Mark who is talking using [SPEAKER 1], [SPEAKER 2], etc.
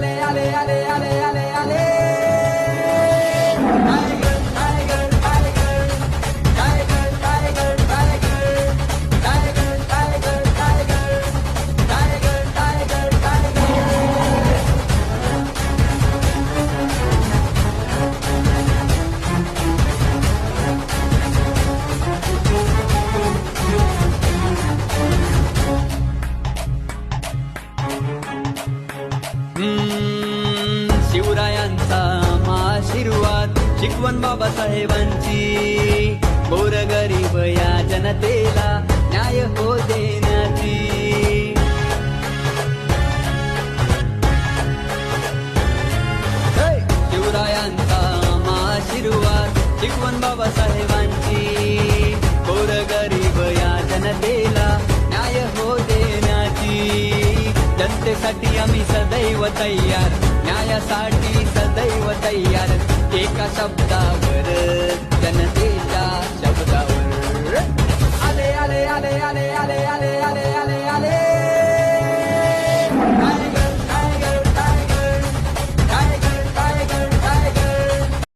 [SPEAKER 1] आले आले आले आले आले आले tiger tiger tiger tiger tiger tiger tiger tiger tiger tiger tiger शिवरायांचा आशीर्वाद शिकवण बाबासाहेबांची गोरगरीब या जनतेला न्याय हो देण्याची शिवरायांचा आशीर्वाद शिकवण बाबासाहेबांची गोरगरीब या जनतेला न्याय हो देण्याची जनतेसाठी आम्ही सदैव तयार न्यायासाठी सदैव तयार एका शब्दावर